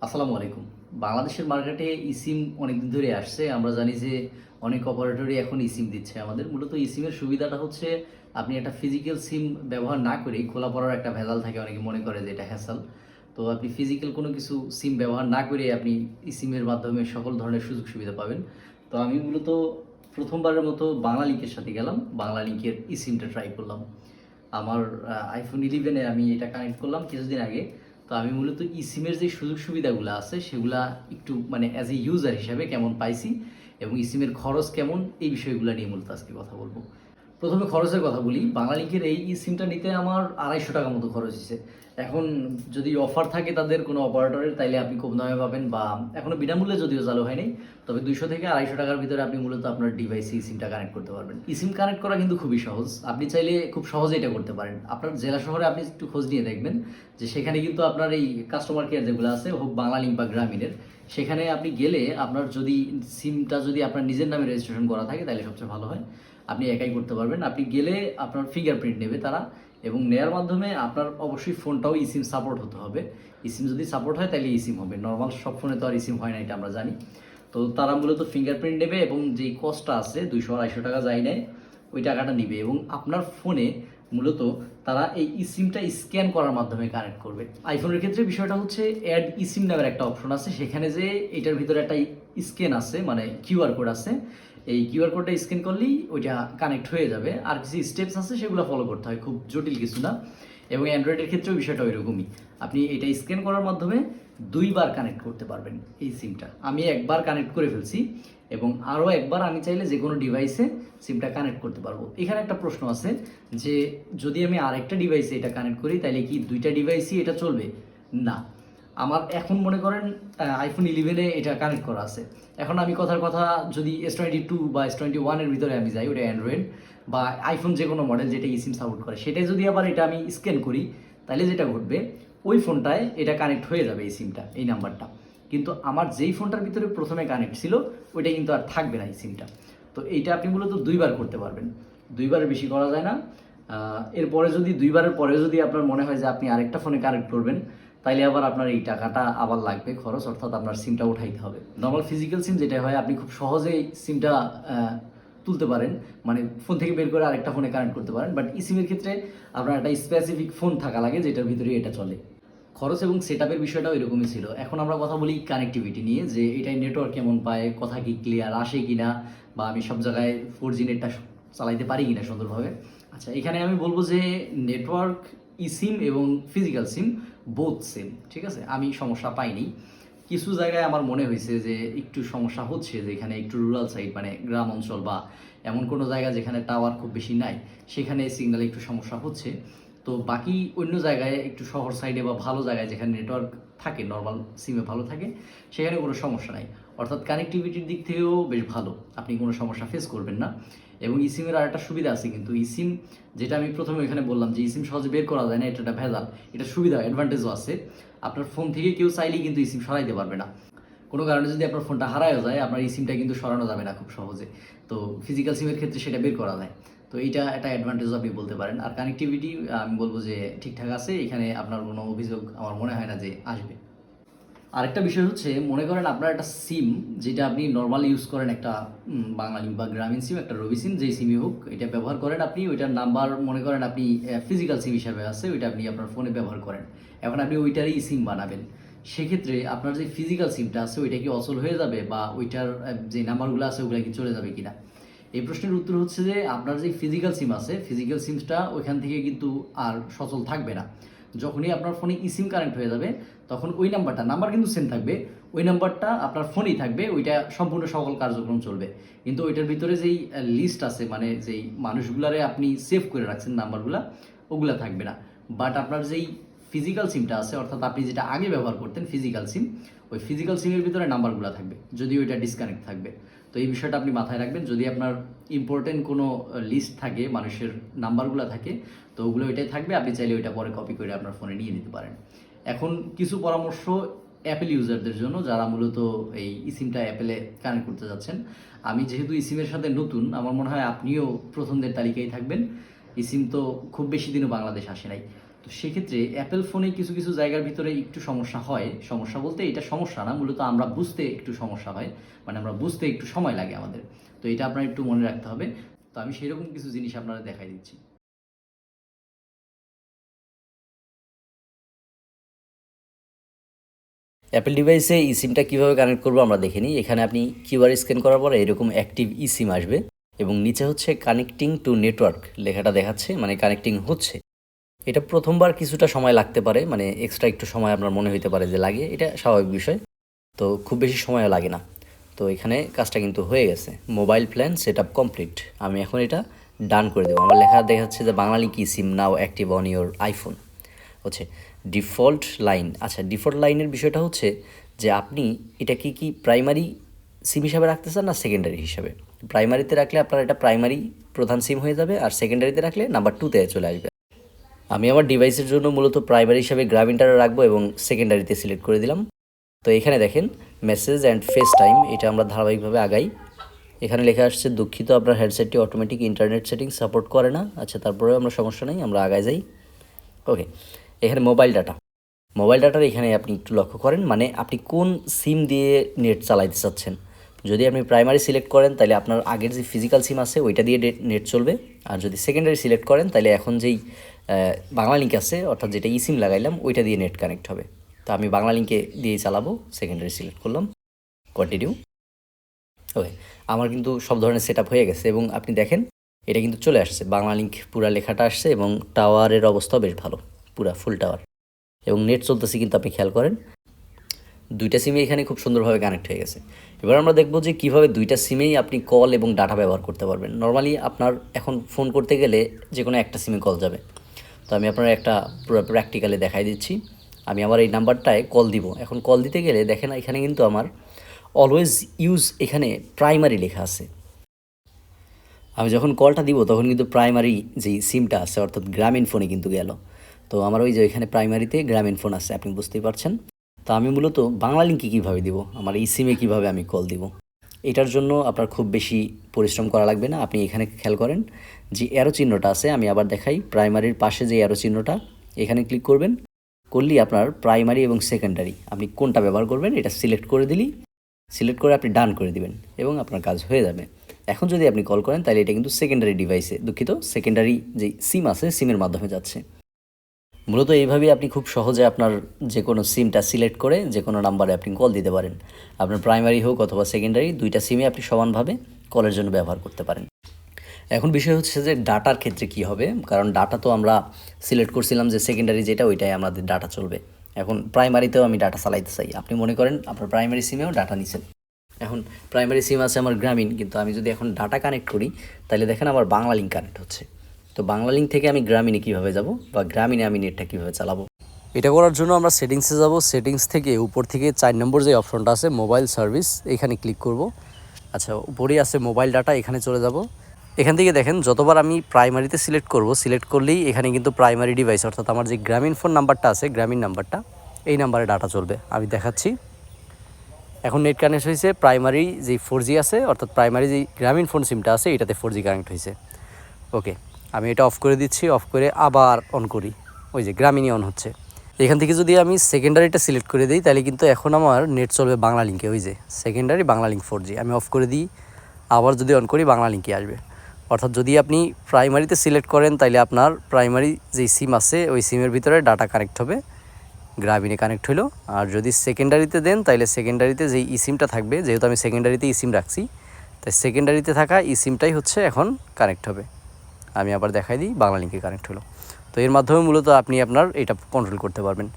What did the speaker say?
আসসালামু আলাইকুম। বাংলাদেশের মার্কেটে ইসিম অনেকদিন ধরে আসছে। আমরা জানি যে অনেক অপারেটরই এখন ইসিম দিচ্ছে আমাদের। মূলত ইসিমের সুবিধাটা হচ্ছে আপনি একটা ফিজিক্যাল সিম ব্যবহার না করেই খোলা পড়ার একটা ভেজাল থাকে, অনেকে মনে করে যে এটা হ্যাসেল। তো আপনি ফিজিক্যাল কোনো কিছু সিম ব্যবহার না করে আপনি ইসিমের মাধ্যমে সকল ধরনের সুযোগ সুবিধা পাবেন। তো আমি মূলত প্রথমবারের মতো বাংলা লিংকের সাথে গেলাম। বাংলা লিংকের ইসিমটা ট্রাই করলাম। আমার আইফোন 11-এ আমি এটা কানেক্ট করলাম কিছুদিন আগে। তো আমি মূলত ইসিমের যে সুযোগ সুবিধাগুলো আছে সেগুলা একটু মানে অ্যাজ এ ইউজার হিসাবে কেমন পাইছি এবং ইসিমের খরচ কেমন, এই বিষয়গুলো নিয়ে মূলত আজকে কথা বলবো। প্রথমে খরচের কথা বলি। বাংলালিংকের এই সিমটা নিতে আমার 250 টাকা মতো খরচ হয়েছে। এখন যদি অফার থাকে তাদের কোনো অপারেটরের, তাইলে আপনি কম দামে পাবেন, বা এখনও বিনামূল্যে যদিও চালু হয়নি, তবে 200 থেকে 250 টাকার ভিতরে আপনি মূলত আপনার ডিভাইসে এই সিমটা কানেক্ট করতে পারবেন। এই সিম কানেক্ট করা কিন্তু খুবই সহজ। আপনি চাইলে খুব সহজে এটা করতে পারেন। আপনার জেলা শহরে আপনি একটু খোঁজ নিয়ে দেখবেন যে সেখানে কিন্তু আপনার এই কাস্টমার কেয়ার যেগুলো আছে, হোক বাংলালিংক বা গ্রামীণের, সেখানে আপনি গেলে আপনার যদি সিমটা যদি আপনার নিজের নামে রেজিস্ট্রেশন করা থাকে তাহলে সবচেয়ে ভালো হয়। আপনি একাই করতে পারবেন। আপনি গেলে আপনার ফিঙ্গারপ্রিন্ট নেবে তারা, এবং নেয়ার মাধ্যমে আপনার অবশ্যই ফোনটাও ইসিম সাপোর্ট হতে হবে। ইসিম যদি সাপোর্ট হয় তাহলে ইসিম হবে। নর্মাল সব ফোনে তো আর ইসিম হয় না, এটা আমরা জানি। তো তারা মূলত ফিঙ্গারপ্রিন্ট নেবে এবং যেই কস্টটা আছে 200-250 টাকা যাই নেয়, ওই টাকাটা নিবে এবং আপনার ফোনে মূলত তারা এই ইসিমটা স্ক্যান করার মাধ্যমে কানেক্ট করবে। আইফোনের ক্ষেত্রে বিষয়টা হচ্ছে অ্যাড ইসিম নামের একটা অপশন আছে, সেখানে যে এটার ভিতরে একটা স্ক্যান আছে, মানে কিউআর কোড আছে। এই কিউআর কোডটা স্ক্যান করলেই ওইটা কানেক্ট হয়ে যাবে। আর কিছু স্টেপস আছে সেগুলো ফলো করতে হয়, খুব জটিল কিছু না। এবং অ্যান্ড্রয়েডের ক্ষেত্রেও বিষয়টা ওইরকমই। আপনি এটা স্ক্যান করার মাধ্যমে 2বার কানেক্ট করতে পারবেন এই সিমটা। আমি একবার কানেক্ট করে ফেলছি এবং আরও একবার আমি চাইলে যে কোনো ডিভাইসে সিমটা কানেক্ট করতে পারবো। এখানে একটা প্রশ্ন আছে যে যদি আমি আরেকটা ডিভাইসে এটা কানেক্ট করি তাহলে কি 2টা ডিভাইসই এটা চলবে? না। আমার এখন মনে করেন আইফোন 11-এ এটা কানেক্ট করা আছে। এখন আমি কথার কথা যদি S22 বা S21-এর ভিতরে আমি যাই, ওটা অ্যান্ড্রয়েড বা আইফোন যে কোনো মডেল যেটা ইসিম সাপোর্ট করে, সেটাই যদি আবার এটা আমি স্ক্যান করি, তাহলে যেটা ঘটবে ওই ফোনটায় এটা কানেক্ট হয়ে যাবে, এই সিমটা, এই নাম্বারটা। কিন্তু আমার যেই ফোনটার ভিতরে প্রথমে কানেক্ট ছিল ওইটা কিন্তু আর থাকবে না এই সিমটা। তো এইটা আপনি মূলত 2বার করতে পারবেন। 2বারের বেশি করা যায় না। এরপরে যদি 2বারের পরে যদি আপনার মনে হয় যে আপনি আরেকটা ফোনে কানেক্ট করবেন, তাইলে আবার আপনার এই টাকাটা আবার লাগবে খরচ, অর্থাৎ আপনার সিমটা উঠাইতে হবে। নর্মাল ফিজিক্যাল সিম যেটা হয়, আপনি খুব সহজেই সিমটা তুলতে পারেন, মানে ফোন থেকে বের করে আরেকটা ফোনে কানেক্ট করতে পারেন। বাট ইসিমের ক্ষেত্রে আপনার একটা স্পেসিফিক ফোন থাকা লাগে যেটার ভিতরে এটা চলে। খরচ এবং সেটআপের বিষয়টাও এরকমই ছিল। এখন আমরা কথা বলি কানেক্টিভিটি নিয়ে, যে এটাই নেটওয়ার্ক কেমন পায়, কথা কি ক্লিয়ার আসে কিনা, বা আমি সব জায়গায় 4G নেটটা চালাইতে পারি কিনা সুন্দরভাবে। আচ্ছা, এখানে আমি বলবো যে নেটওয়ার্ক ইসিম এবং ফিজিক্যাল সিম বোথ সেম, ঠিক আছে। আমি সমস্যা পাইনি। কিছু জায়গায় আমার মনে হয়েছে যে একটু সমস্যা হচ্ছে, যেখানে একটু রুরাল সাইড, মানে গ্রাম অঞ্চল বা এমন কোনো জায়গা যেখানে টাওয়ার খুব বেশি নাই, সেখানে সিগন্যালে একটু সমস্যা হচ্ছে। তো বাকি অন্য জায়গায় একটু শহর সাইডে বা ভালো জায়গায় যেখানে নেটওয়ার্ক থাকে, নর্মাল সিমে ভালো থাকে, সেখানে কোনো সমস্যা নাই। অর্থাৎ কানেক্টিভিটির দিক থেকেও বেশ ভালো, আপনি কোনো সমস্যা ফেস করবেন না। এবং ইসিমের আর একটা সুবিধা আছে কিন্তু, ইসিম যেটা আমি প্রথমে এখানে বললাম যে ইসিম সহজে বের করা যায় না, এটা একটা ভেজাল। এটা সুবিধা, অ্যাডভান্টেজও আছে। আপনার ফোন থেকে কেউ চাইলেই কিন্তু ইসিম সরাইতে পারবে না। কোনো কারণে যদি আপনার ফোনটা হারায়ও যায়, আপনার এই সিমটা কিন্তু সরানো যাবে না খুব সহজে। তো ফিজিক্যাল সিমের ক্ষেত্রে সেটা বের করা যায়। তো এইটা একটা অ্যাডভান্টেজ আপনি বলতে পারেন। আর কানেক্টিভিটি আমি বলবো যে ঠিকঠাক আছে, এখানে আপনার কোনো অভিযোগ আমার মনে হয় না যে আসবে। আরেকটা বিষয় হচ্ছে, মনে করেন আপনার একটা সিম যেটা আপনি নর্মালি ইউজ করেন, একটা বাঙালি বা গ্রামীণ সিম, একটা রবি সিম, যেই সিমই হোক, এটা ব্যবহার করেন আপনি। ওইটার নাম্বার মনে করেন আপনি ফিজিক্যাল সিম হিসাবে আছে, ওইটা আপনি আপনার ফোনে ব্যবহার করেন। এখন আপনি ওইটারই সিম বানাবেন। সেক্ষেত্রে আপনার যে ফিজিক্যাল সিমটা আছে ওইটা কি অচল হয়ে যাবে, বা ওইটার যে নাম্বারগুলো আছে ওগুলো কি চলে যাবে কিনা? এই প্রশ্নের উত্তর হচ্ছে যে আপনার যে ফিজিক্যাল সিম আছে, ফিজিক্যাল সিমটা ওইখান থেকে কিন্তু আর সচল থাকবে না। যখনই আপনার ফোনে সিম কানেক্ট হয়ে যাবে, তখন ওই নাম্বার কিন্তু সেম থাকবে, ওই নাম্বারটা আপনার ফোনেই থাকবে, ওইটা সম্পূর্ণ সকল কার্যক্রম চলবে। কিন্তু ওইটার ভিতরে যেই লিস্ট আছে, মানে যেই মানুষগুলারে আপনি সেভ করে রাখছেন নাম্বারগুলা, ওগুলা থাকবে না। বাট আপনার যেই ফিজিক্যাল সিমটা আছে, অর্থাৎ আপনি যেটা আগে ব্যবহার করতেন ফিজিক্যাল সিম, ওই ফিজিক্যাল সিমের ভিতরে নাম্বারগুলো থাকবে, যদিও ওইটা ডিসকানেক্ট থাকবে। তো এই বিষয়টা আপনি মাথায় রাখবেন। যদি আপনার ইম্পর্টেন্ট কোনো লিস্ট থাকে, মানুষের নাম্বারগুলো থাকে, তো ওগুলো ওইটাই থাকবে। আপনি চাইলে ওইটা পরে কপি করে আপনার ফোনে নিয়ে নিতে পারেন। এখন কিছু পরামর্শ অ্যাপেল ইউজারদের জন্য, যারা মূলত এই সিমটা অ্যাপেলে কানেক্ট করতে যাচ্ছেন। আমি যেহেতু সিমের সাথে নতুন, আমার মনে হয় আপনিও প্রথমদের তালিকায় থাকবেন। সিম তো খুব বেশি দিনও বাংলাদেশ আসে নাই। তো সেক্ষেত্রে অ্যাপেল ফোনে কিছু কিছু জায়গার ভিতরে একটু সমস্যা হয়, সমস্যা বলতে এটা সমস্যা না, মূলত আমরা বুঝতে একটু সমস্যা হয়, মানে আমরা বুঝতে একটু সময় লাগে আমাদের। তো এটা আপনার একটু মনে রাখতে হবে। তো আমি সেরকম কিছু জিনিস আপনারা দেখাই দিচ্ছি। অ্যাপেল ডিভাইসে ইসিমটা কীভাবে কানেক্ট করবো আমরা দেখে নিই। এখানে আপনি কিউআর স্ক্যান করার পরে এরকম অ্যাক্টিভ ইসিম আসবে এবং নিচে হচ্ছে কানেক্টিং টু নেটওয়ার্ক লেখাটা দেখাচ্ছে, মানে কানেক্টিং হচ্ছে। এটা প্রথমবার কিছুটা সময় লাগতে পারে, মানে এক্সট্রা একটু সময় আপনার মনে হইতে পারে যে লাগে, এটা স্বাভাবিক বিষয়। তো খুব বেশি সময়ও লাগে না। তো এখানে কাজটা কিন্তু হয়ে গেছে। Mobile plan set up complete. আমি এখন এটা ডান করে দেবো। আমার লেখা দেখাচ্ছে যে বাঙালি কি SIM now active on your iPhone হচ্ছে ডিফল্ট লাইন। আচ্ছা, ডিফল্ট লাইনের বিষয়টা হচ্ছে যে আপনি এটা কি প্রাইমারি সিম হিসাবে রাখতে চান না সেকেন্ডারি হিসাবে। প্রাইমারিতে রাখলে আপনার এটা প্রাইমারি প্রধান সিম হয়ে যাবে, আর সেকেন্ডারিতে রাখলে নাম্বার 2-তে চলে আসবে। আমি আমার ডিভাইসের জন্য মূলত প্রাইমারি হিসাবে গ্রামীণটারে রাখবো এবং সেকেন্ডারিতে সিলেক্ট করে দিলাম। তো এখানে দেখেন মেসেজ অ্যান্ড ফেস টাইম, এটা আমরা ধারাবাহিকভাবে আগাই। এখানে লেখা আসছে দুঃখিত আপনার হেডসেটটি অটোমেটিক ইন্টারনেট সেটিং সাপোর্ট করে না। আচ্ছা, তারপরেও আমরা সমস্যা নেই, আমরা আগায় যাই। ওকে, এখানে মোবাইল ডাটার এখানে আপনি একটু লক্ষ্য করেন, মানে আপনি কোন সিম দিয়ে নেট চালাইতে চাচ্ছেন। যদি আপনি প্রাইমারি সিলেক্ট করেন তাহলে আপনার আগের যে ফিজিক্যাল সিম আছে ওইটা দিয়ে নেট চলবে, আর যদি সেকেন্ডারি সিলেক্ট করেন তাহলে এখন যেই বাংলা লিঙ্ক আছে অর্থাৎ যেটা ই সিম লাগাইলাম ওইটা দিয়ে নেট কানেক্ট হবে। তো আমি বাংলা লিঙ্কে দিয়েই চালাবো, সেকেন্ডারি সিলেক্ট করলাম, কন্টিনিউ। ওকে, আমার কিন্তু সব ধরনের সেট আপ হয়ে গেছে এবং আপনি দেখেন এটা কিন্তু চলে আসছে, বাংলা লিঙ্ক পুরা লেখাটা আসছে এবং টাওয়ারের অবস্থাও বেশ ভালো, পুরা ফুল টাওয়ার এবং নেট চলতেছে কিন্তু আপনি খেয়াল করেন দুইটা সিমে এখানে খুব সুন্দরভাবে কানেক্ট হয়ে গেছে। এবার আমরা দেখব যে কীভাবে দুইটা সিমেই আপনি কল এবং ডাটা ব্যবহার করতে পারবেন। নর্মালি আপনার এখন ফোন করতে গেলে যে কোনো একটা সিমে কল যাবে। তো আমি আপনার একটা পুরো প্র্যাকটিক্যালি দেখাই দিচ্ছি। আমি আমার এই নাম্বারটায় কল দিব। এখন কল দিতে গেলে দেখেন এখানে কিন্তু আমার অলওয়েজ ইউজ এখানে প্রাইমারি লেখা আছে। আমি যখন কলটা দিব তখন কিন্তু প্রাইমারি যেই সিমটা আছে অর্থাৎ গ্রামীণ ফোনে কিন্তু গেল। তো আমার ওই যে এখানে প্রাইমারিতে গ্রামীণ ফোন আছে, আপনি বুঝতেই পারছেন। তো আমি মূলত বাংলা লিঙ্কে কীভাবে দিব, আমার এই সিমে কীভাবে আমি কল দিব, এটার জন্য আপনার খুব বেশি পরিশ্রম করা লাগবে না। আপনি এখানে খেয়াল করেন যে অ্যারো চিহ্নটা আছে, আমি আবার দেখাই, প্রাইমারির পাশে যে অ্যারো চিহ্নটা এখানে ক্লিক করবেন, করলেই আপনার প্রাইমারি এবং সেকেন্ডারি আপনি কোনটা ব্যবহার করবেন এটা সিলেক্ট করে দিলেই, সিলেক্ট করে আপনি ডান করে দিবেন এবং আপনার কাজ হয়ে যাবে। এখন যদি আপনি কল করেন তাহলে এটা কিন্তু সেকেন্ডারি ডিভাইসে, দুঃখিত সেকেন্ডারি যে সিম আছে সিমের মাধ্যমে যাচ্ছে। মূলত এইভাবেই আপনি খুব সহজে আপনার যে কোনো সিমটা সিলেক্ট করে যে কোনো নাম্বারে আপনি কল দিতে পারেন। আপনার প্রাইমারি হোক অথবা সেকেন্ডারি, দুইটা সিমে আপনি সমানভাবে কলের জন্য ব্যবহার করতে পারেন। এখন বিষয় হচ্ছে যে ডাটার ক্ষেত্রে কি হবে, কারণ ডাটা তো আমরা সিলেক্ট করছিলাম যে সেকেন্ডারি যেটা ওইটাই আমাদের ডাটা চলবে। এখন প্রাইমারিতেও আমি ডাটা চালাইতে চাই, আপনি মনে করেন আপনার প্রাইমারি সিমেও ডাটা নিছেন। এখন প্রাইমারি সিম আছে আমার গ্রামীণ, কিন্তু আমি যদি এখন ডাটা কানেক্ট করি তাহলে দেখেন আমার বাংলা লিঙ্ক কানেক্ট হচ্ছে। তো বাংলা লিঙ্ক থেকে আমি গ্রামীণে কীভাবে যাব বা গ্রামীণে আমি নেটটা কীভাবে চালাবো, এটা করার জন্য আমরা সেটিংসে যাব। সেটিংস থেকে উপর থেকে 4 নম্বর যে অপশনটা আছে মোবাইল সার্ভিস, এখানে ক্লিক করব। আচ্ছা, উপরেই আছে মোবাইল ডাটা, এখানে চলে যাব। এখান থেকে দেখেন যতবার আমি প্রাইমারিতে সিলেক্ট করব, সিলেক্ট করলেই এখানে কিন্তু প্রাইমারি ডিভাইস অর্থাৎ আমার যে গ্রামীণ ফোন নাম্বারটা আছে, গ্রামীণ নাম্বারটা, এই নাম্বারে ডাটা চলবে। আমি দেখাচ্ছি, এখন নেট কানেক্ট হয়েছে, প্রাইমারি যেই 4G আছে অর্থাৎ প্রাইমারি যেই গ্রামীণ ফোন সিমটা আছে এটাতে 4G কানেক্ট হয়েছে। ওকে, আমি এটা অফ করে দিচ্ছি, অফ করে আবার অন করি, ওই যে গ্রামীণই অন হচ্ছে। এখান থেকে যদি আমি সেকেন্ডারিটা সিলেক্ট করে দিই তাহলে কিন্তু এখন আমার নেট চলবে বাংলা লিঙ্কে, ওই যে সেকেন্ডারি বাংলা লিঙ্ক 4G। আমি অফ করে দিই, আবার যদি অন করি বাংলা লিঙ্কে আসবে। অর্থাৎ যদি আপনি প্রাইমারিতে সিলেক্ট করেন তাহলে আপনার প্রাইমারি যেই সিম আছে ওই সিমের ভিতরে ডাটা কানেক্ট হবে, গ্রামীণে কানেক্ট হলো। আর যদি সেকেন্ডারিতে দেন তাহলে সেকেন্ডারিতে যেই ই সিমটা থাকবে, যেহেতু আমি সেকেন্ডারিতে ই সিম রাখছি তাই সেকেন্ডারিতে থাকা ই সিমটাই হচ্ছে এখন কানেক্ট হবে। আমি আবার দেখাই দিই, বাংলা লিঙ্কে কানেক্ট হলো। তো এর মাধ্যমে মূলত আপনি আপনার এটা কন্ট্রোল করতে পারবেন।